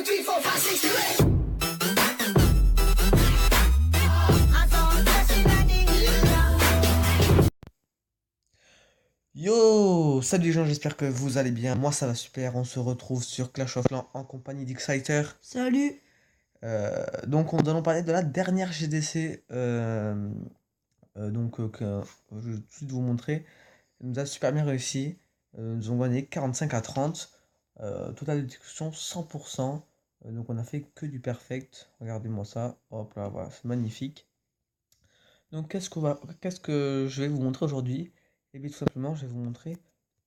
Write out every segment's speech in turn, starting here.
2, 3, 4, 5, 6, 7. Yo, salut les gens, j'espère que vous allez bien. Moi ça va super, on se retrouve sur Clash of Clans en compagnie d'Exciter. Salut. Donc on allons parler de la dernière GDC. Que je vais tout de suite vous montrer. Elle nous a super bien réussi. Nous avons gagné 45 à 30. Totale de discussion 100%. Donc on a fait que du perfect. Regardez-moi ça. Hop là, voilà, c'est magnifique. Donc qu'est-ce que je vais vous montrer aujourd'hui? Et bien tout simplement, je vais vous montrer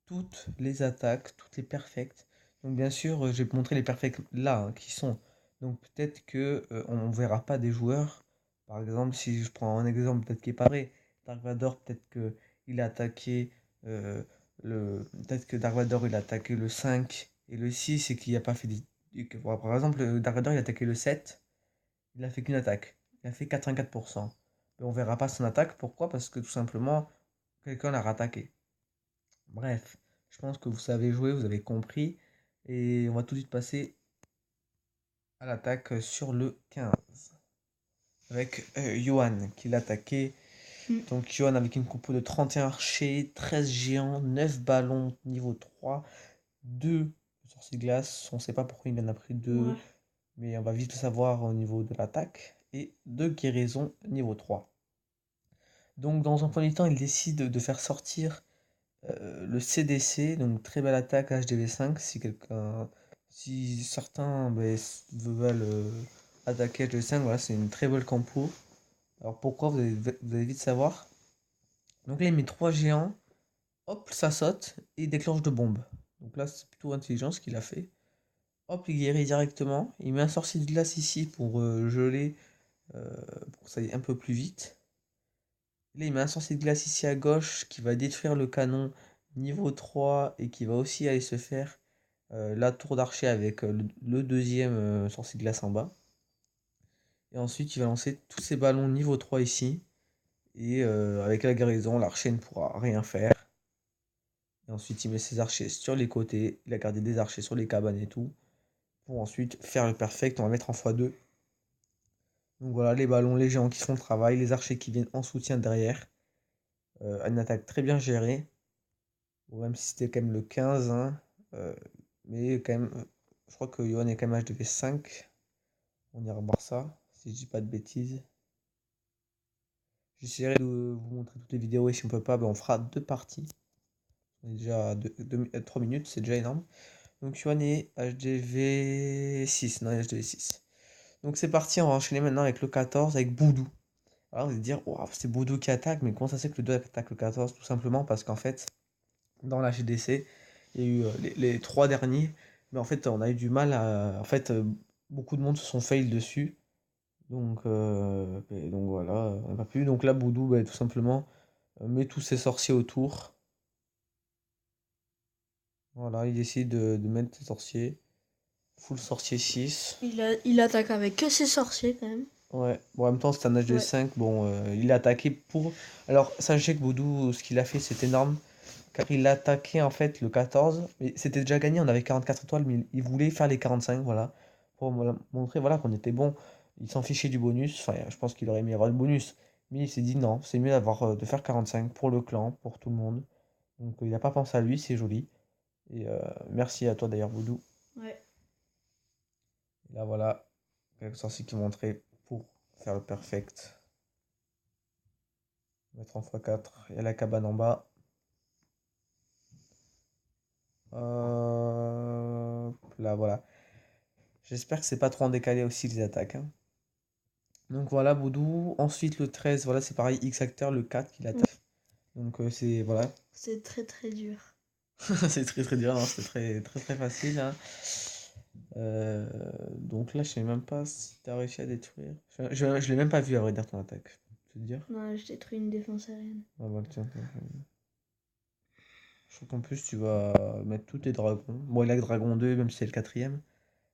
toutes les attaques, toutes les perfects. Donc bien sûr, je vais montrer les perfects là, hein, qui sont. Donc peut-être que on verra pas des joueurs. Par exemple, si je prends un exemple peut-être qui est pas vrai, Dark Vador, peut-être que il a attaqué peut-être que Dark Vador il a attaqué le 5 et le 6 et qu'il a pas fait par exemple, Dark Vador il a attaqué le 7, il a fait qu'une attaque. Il a fait 84%. Mais on verra pas son attaque. Pourquoi? Parce que tout simplement, quelqu'un l'a rattaqué. Bref, je pense que vous savez jouer, vous avez compris. Et on va tout de suite passer à l'attaque sur le 15. Avec Johan qui l'a attaqué. Donc Johan avec une compo de 31 archers, 13 géants, 9 ballons niveau 3, 2 sorciers glace. On ne sait pas pourquoi il en a pris 2, Ouais. mais on va vite le savoir au niveau de l'attaque. Et 2 guérisons niveau 3. Donc dans un premier temps, il décide de faire sortir le CDC, donc très belle attaque HDV5 si certains veulent attaquer HDV5, voilà, c'est une très belle compo. Alors pourquoi vous allez vite savoir. Donc là il met 3 géants, hop ça saute et il déclenche de bombes. Donc là c'est plutôt intelligent ce qu'il a fait. Hop il guérit directement, il met un sorcier de glace ici pour geler, euh, pour que ça aille un peu plus vite. Là, il met un sorcier de glace ici à gauche qui va détruire le canon niveau 3 et qui va aussi aller se faire la tour d'archer avec le deuxième sorcier de glace en bas. Et ensuite, il va lancer tous ses ballons niveau 3 ici. Et avec la guérison, l'archer ne pourra rien faire. Et ensuite, il met ses archers sur les côtés. Il a gardé des archers sur les cabanes et tout. Pour ensuite faire le perfect. On va mettre en x2. Donc voilà, les ballons, les géants qui font le travail. Les archers qui viennent en soutien derrière. Une attaque très bien gérée. Bon, même si c'était quand même le 15, hein, mais quand même, je crois que Johan est quand même HDV 5. On ira voir ça, si je dis pas de bêtises. J'essaierai de vous montrer toutes les vidéos et si on peut pas, ben on fera deux parties. On est déjà à 3 minutes, c'est déjà énorme. Donc Johan est HDV 6, non, il est HDV 6. Donc c'est parti, on va enchaîner maintenant avec le 14, avec Boudou. Alors vous allez dire, wow, c'est Boudou qui attaque, mais comment ça c'est que le 2 attaque le 14? Tout simplement parce qu'en fait, dans la GDC. Il y a eu les trois derniers, mais en fait, on a eu du mal à. En fait, beaucoup de monde se sont fail dessus. Donc voilà, on n'a pas pu. Donc là, Boudou, bah, tout simplement, met tous ses sorciers autour. Voilà, il décide de mettre ses sorciers. Full sorcier 6. Il attaque avec que ses sorciers quand même. Ouais, bon, en même temps, c'est un Ouais. HD5. Bon, il a attaqué pour. Alors, sachez que Boudou, ce qu'il a fait, c'est énorme. Car il a attaqué en fait le 14. Mais c'était déjà gagné, on avait 44 étoiles, mais il voulait faire les 45, voilà. Pour montrer voilà, qu'on était bon. Il s'en fichait du bonus. Enfin, je pense qu'il aurait aimé avoir le bonus. Mais il s'est dit non, c'est mieux de faire 45 pour le clan, pour tout le monde. Donc il n'a pas pensé à lui, c'est joli. Et merci à toi d'ailleurs, Boudou. Ouais. Et là voilà, quelques sorciers qui montraient pour faire le perfect. Mettre en x4. Il y a la cabane en bas. Là voilà. J'espère que c'est pas trop en décalé aussi les attaques, hein. Donc voilà Boudou. Ensuite le 13, voilà c'est pareil, X acteur, le 4 qui l'attaque. Donc c'est voilà. C'est très très dur. C'est très très dur, non, c'était très très très facile, hein. Donc là je sais même pas si t'as réussi à détruire. Je l'ai même pas vu à vrai dire ton attaque. Je peux te dire. Non, je détruis une défense aérienne. Ah bah tiens, je trouve qu'en plus tu vas mettre tous tes dragons. Bon il a que dragon 2 même si c'est le quatrième.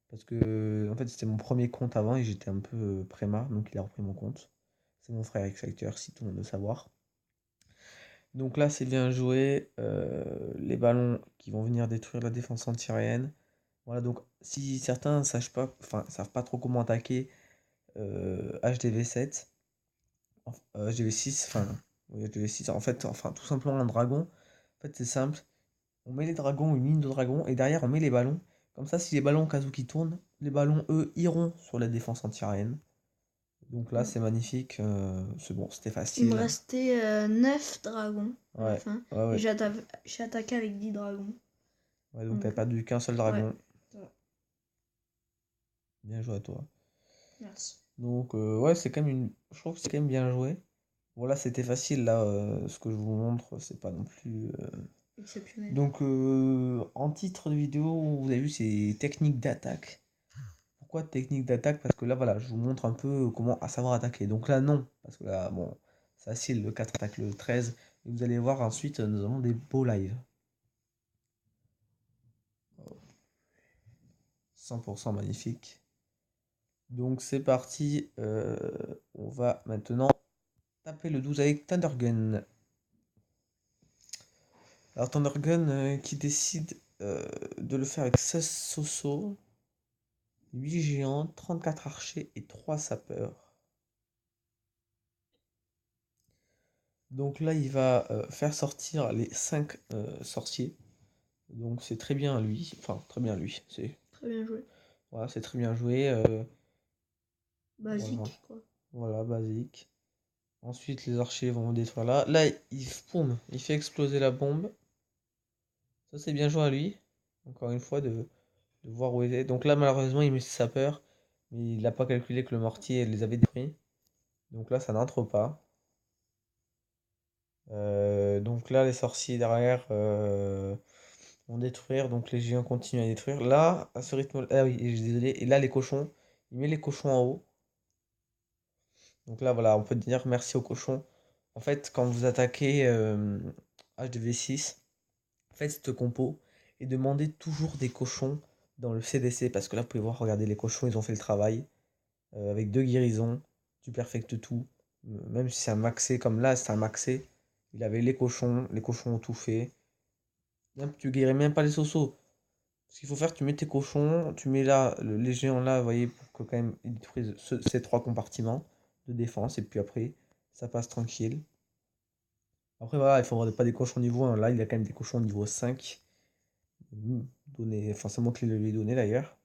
Parce que en fait c'était mon premier compte avant et j'étais un peu préma, donc il a repris mon compte. C'est mon frère X-Factor, si tout le monde veut savoir. Donc là c'est bien joué. Les ballons qui vont venir détruire la défense anti-aérienne. Voilà, donc si certains savent pas, enfin, savent pas trop comment attaquer HDV7, HDV6, enfin, oui, HDV6, en fait, enfin, tout simplement un dragon, en fait, c'est simple. On met les dragons, une ligne de dragons, et derrière, on met les ballons. Comme ça, si les ballons Kazuki tournent, les ballons, eux, iront sur la défense anti-aérienne. Donc là, Mm. c'est magnifique. C'est bon, c'était Il me facile. restait 9 dragons à la Ouais, fin. ouais, Et ouais. j'ai attaqué avec 10 dragons. Ouais, donc t'as Donc, perdu qu'un seul ouais. dragon. Ça va. Bien joué à toi. Merci. Donc, ouais, c'est quand même une. Je trouve que c'est quand même bien joué. Voilà, c'était facile là. Ce que je vous montre, c'est pas non plus. Exceptionnel. Donc, en titre de vidéo, vous avez vu, c'est technique d'attaque. Pourquoi technique d'attaque? Parce que là, voilà, je vous montre un peu comment à savoir attaquer. Donc là, non. Parce que là, bon, c'est facile, le 4 attaque le 13. Et vous allez voir ensuite, nous avons des beaux lives. 100% magnifique. Donc c'est parti. On va maintenant taper le 12 avec Thundergun. Alors Thundergun qui décide de le faire avec 16 Soso, 8 géants, 34 archers et 3 sapeurs. Donc là, il va faire sortir les 5 sorciers. Donc c'est très bien lui. Enfin, très bien lui. C'est Très bien joué. voilà, c'est très bien joué. Voilà, Basique, quoi. voilà, basique. Ensuite, les archers vont détruire là. Là, boum, il fait exploser la bombe. Ça, c'est bien joué à lui. Encore une fois, de voir où il est. Donc là, malheureusement, il met ses sapeurs. Mais il n'a pas calculé que le mortier les avait détruits. Donc là, ça n'entre pas. Donc là, les sorciers derrière vont détruire. Donc les géants continuent à détruire. Là, à ce rythme. Ah oui, et je suis désolé. Et là, les cochons. Il met les cochons en haut. Donc là, voilà, on peut dire merci aux cochons. En fait, quand vous attaquez HDV6, faites cette compo et demandez toujours des cochons dans le CDC. Parce que là, vous pouvez voir, regardez, les cochons, ils ont fait le travail. Avec 2 guérisons, tu perfectes tout. Même si c'est un maxé, comme là, c'est un maxé. Il avait les cochons ont tout fait. Même, tu guéris même pas les sosos. Ce qu'il faut faire, tu mets tes cochons, tu mets là, les géants là, vous voyez, pour que quand même ils détruisent ces 3 compartiments de défense. Et puis après, ça passe tranquille. Après, voilà, il faudra pas des cochons niveau 1. Là, il y a quand même des cochons niveau 5. Donné, enfin, c'est moi qui le lui ai donné d'ailleurs.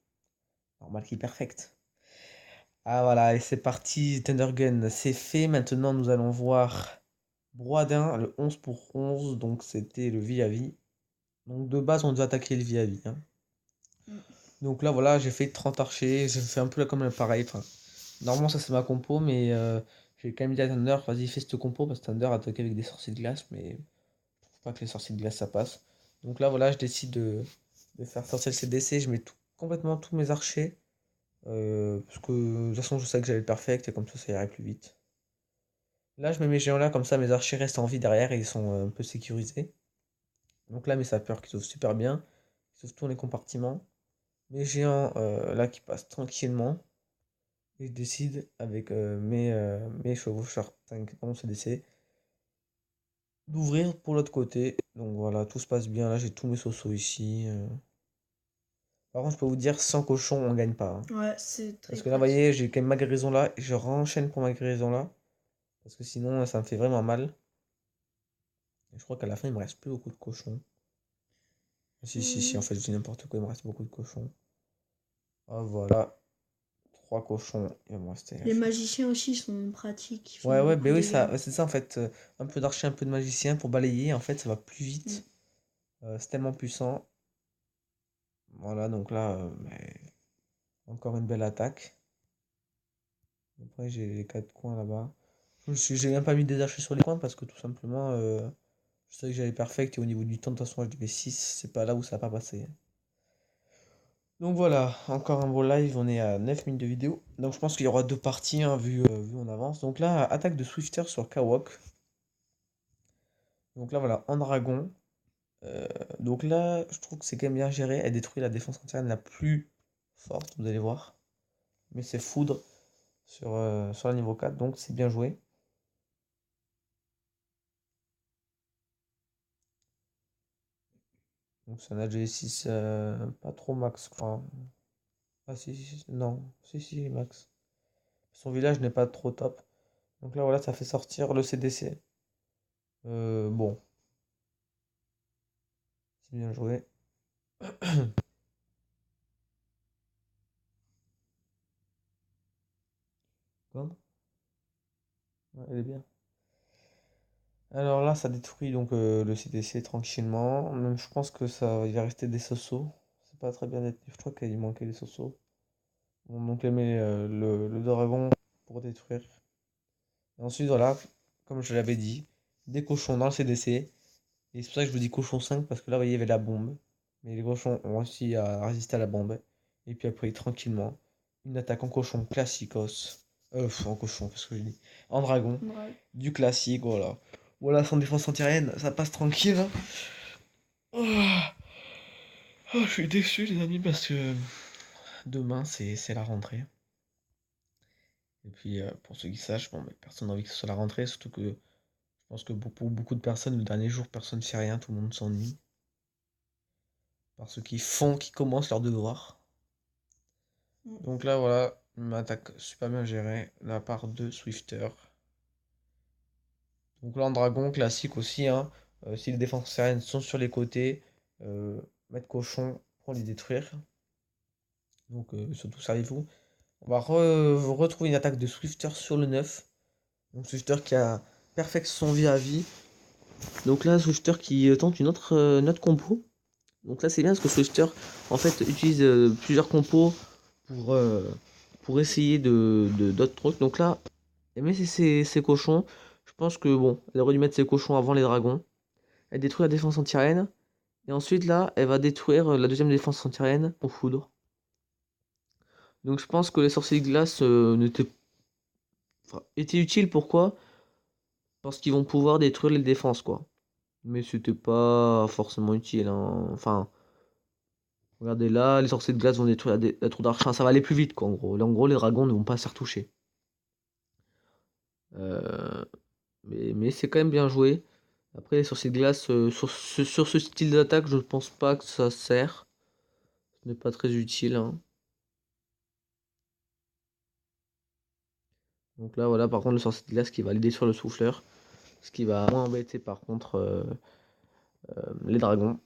Normal qu'il perfecte. Ah voilà, et c'est parti, Thundergun, c'est fait. Maintenant, nous allons voir Broidin, le 11 pour 11, donc c'était le vis-à-vis. Donc de base, on devait attaquer le vis-à-vis, hein. Mm. Donc là, voilà, j'ai fait 30 archers, j'ai fait un peu là comme un pareil. Enfin, normalement, ça c'est ma compo, mais j'ai quand même dit à Thunder, vas-y, fais cette compo, parce que Thunder a attaqué avec des sorciers de glace, mais je trouve pas que les sorciers de glace ça passe. Donc là, voilà, je décide de faire sortir le CDC, je mets complètement tous mes archers. Parce que de toute façon, je sais que j'avais le perfect et comme ça irait plus vite. Là, je mets mes géants là, comme ça mes archers restent en vie derrière et ils sont un peu sécurisés. Donc là, mes sapeurs qui sauvent super bien, ils sauvent tous les compartiments. Mes géants là qui passent tranquillement. Et je décide avec mes chevaucheurs 5 non CDC d'ouvrir pour l'autre côté. Donc voilà, tout se passe bien. Là, j'ai tous mes sosos ici. Par contre, je peux vous dire, sans cochon, on gagne pas, hein. Ouais, c'est très Parce que là, vous voyez, pratique. j'ai quand même ma guérison là. Et je renchaîne pour ma guérison là. Parce que sinon, ça me fait vraiment mal. Et je crois qu'à la fin, il me reste plus beaucoup de cochons. Si, si, si, en Mm. fait, je dis n'importe quoi, il me reste beaucoup de cochons. Ah, voilà. 3 cochons, il va me rester là, Les je sais magiciens aussi sont pratiques, ils font pas. Ouais, ouais, beaucoup ben de oui, dégâts. ça, c'est ça en fait. Un peu d'archer, un peu de magicien pour balayer, en fait, ça va plus Mm. vite. C'est tellement puissant. Voilà, donc là, encore une belle attaque. Après, j'ai les 4 coins là-bas. J'ai même pas mis des archers sur les coins parce que tout simplement, je savais que j'avais perfect et au niveau du temps, de toute façon, je devais 6, c'est pas là où ça va pas passer. Donc voilà, encore un beau live, on est à 9 minutes de vidéo. Donc je pense qu'il y aura 2 parties, hein, vu on avance. Donc là, attaque de Swifter sur Kawok. Donc là voilà, en dragon. Euh, donc là, je trouve que c'est quand même bien géré. Elle détruit la défense interne la plus forte, vous allez voir. Mais c'est foudre sur le niveau 4, donc c'est bien joué. Donc c'est un AG6 pas trop max, je crois. Ah non, si, max. Son village n'est pas trop top. Donc là, voilà, ça fait sortir le CDC. Bon, c'est bien joué. Comme? Ouais, elle est bien. Alors là, ça détruit donc le CDC tranquillement. Même, je pense que ça, il va rester des sosos. C'est pas très bien détruit. Je crois qu'il manquait des sosos. Bon, donc elle met le dragon pour détruire. Et ensuite, voilà, comme je l'avais dit, des cochons dans le CDC. Et c'est pour ça que je vous dis cochon 5 parce que là, vous voyez, il y avait la bombe. Mais les cochons ont réussi à résister à la bombe. Et puis après, tranquillement, une attaque en cochon classicos. En cochon, qu'est-ce que je dis? En dragon. Ouais. Du classique, voilà. Voilà, sans défense antiaérienne, ça passe tranquille, hein. Oh, oh, je suis déçu, les amis, parce que demain, c'est la rentrée. Et puis, pour ceux qui sachent, bon, mais personne n'a envie que ce soit la rentrée, surtout que je pense que pour beaucoup de personnes, le dernier jour, personne ne fait rien, tout le monde s'ennuie. Par ceux qui commencent leur devoir. Mm. Donc là, voilà, une attaque super bien gérée de la part de Swifter. Donc là, en dragon, classique aussi, hein. Si les défenses aériennes sont sur les côtés, mettre cochon pour les détruire. Donc surtout, servez-vous. On va retrouver une attaque de Swifter sur le 9. Donc Swifter qui a perfect son vie à vie. Donc là, Swifter qui tente une autre compo. Donc là, c'est bien parce que Swifter, en fait, utilise plusieurs compos pour, euh, pour essayer d'autres trucs. Donc là, elle met ses cochons. Je pense que bon, elle aurait dû mettre ses cochons avant les dragons. Elle détruit la défense anti-aérienne. Et ensuite, là, elle va détruire la deuxième défense anti-aérienne au foudre. Donc je pense que les sorciers de glace étaient utiles. Pourquoi? Parce qu'ils vont pouvoir détruire les défenses, quoi. Mais c'était pas forcément utile, hein. Enfin, regardez là, les sorciers de glace vont détruire la tour d'arche. Enfin, ça va aller plus vite, quoi, en gros. Là, en gros, les dragons ne vont pas se faire toucher. Euh, mais c'est quand même bien joué. Après, les sorciers de glace, sur ce style d'attaque, je ne pense pas que ça sert. Ce n'est pas très utile, hein. Donc là, voilà, par contre, le sorcier de glace qui va aller détruire le souffleur. Ce qui va moins embêter, par contre, les dragons.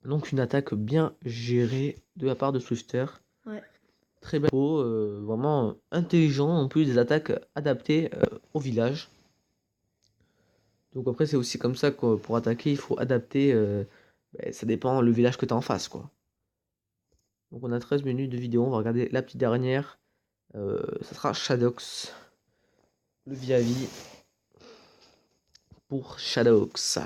Donc, une attaque bien gérée de la part de Swifter. Ouais. Très bien, vraiment intelligent, en plus des attaques adaptées au village. Donc après c'est aussi comme ça que pour attaquer il faut adapter, ça dépend le village que tu as en face, quoi. Donc on a 13 minutes de vidéo, on va regarder la petite dernière, ça sera Shadox, le vie pour Shadox.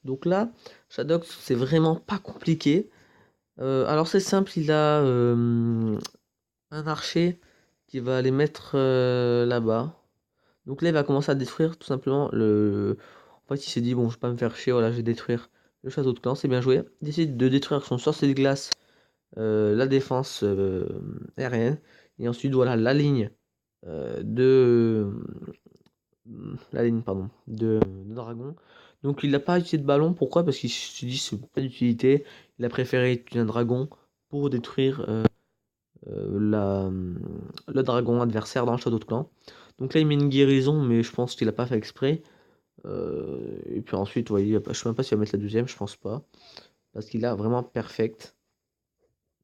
Donc là, Shadox c'est vraiment pas compliqué. Alors c'est simple, il a un archer qui va les mettre là-bas. Donc là, il va commencer à détruire tout simplement le. En fait, il s'est dit, bon, je vais pas me faire chier, voilà, je vais détruire le château de clan, c'est bien joué. Il décide de détruire son sorcier de glace, la défense aérienne, et ensuite, voilà, la ligne de. La ligne, pardon, de dragon. Donc, il n'a pas utilisé de ballon, pourquoi? Parce qu'il se dit, c'est pas d'utilité. Il a préféré utiliser un dragon pour détruire le dragon adversaire dans le château de clan. Donc là, il met une guérison, mais je pense qu'il a pas fait exprès. Et puis ensuite, vous voyez, je sais même pas s'il va mettre la deuxième, je pense pas. Parce qu'il a vraiment perfect.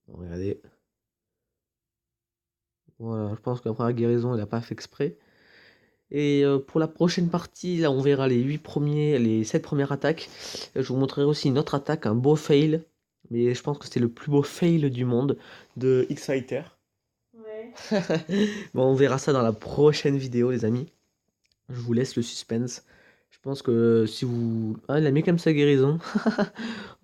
Bon, regardez. Voilà, je pense que la première guérison, il a pas fait exprès. Et pour la prochaine partie, là, on verra les 7 premières attaques. Je vous montrerai aussi une autre attaque, un beau fail. Mais je pense que c'est le plus beau fail du monde de X-Fighter. Ouais. Bon, on verra ça dans la prochaine vidéo, les amis. Je vous laisse le suspense. Je pense que si vous... Ah, il a mis comme sa guérison.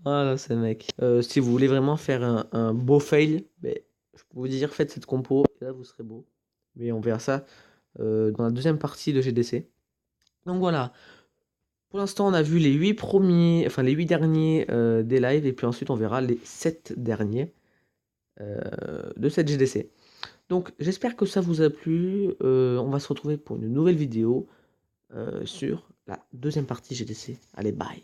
Voilà, ce mec. Si vous voulez vraiment faire un beau fail, ben, je peux vous dire, faites cette compo. Et là, vous serez beau. Mais on verra ça dans la deuxième partie de GDC. Donc voilà. Pour l'instant, on a vu les 8 premiers... Enfin, les 8 derniers des lives. Et puis ensuite, on verra les 7 derniers de cette GDC. Donc, j'espère que ça vous a plu. On va se retrouver pour une nouvelle vidéo sur la deuxième partie GDC. Allez, bye!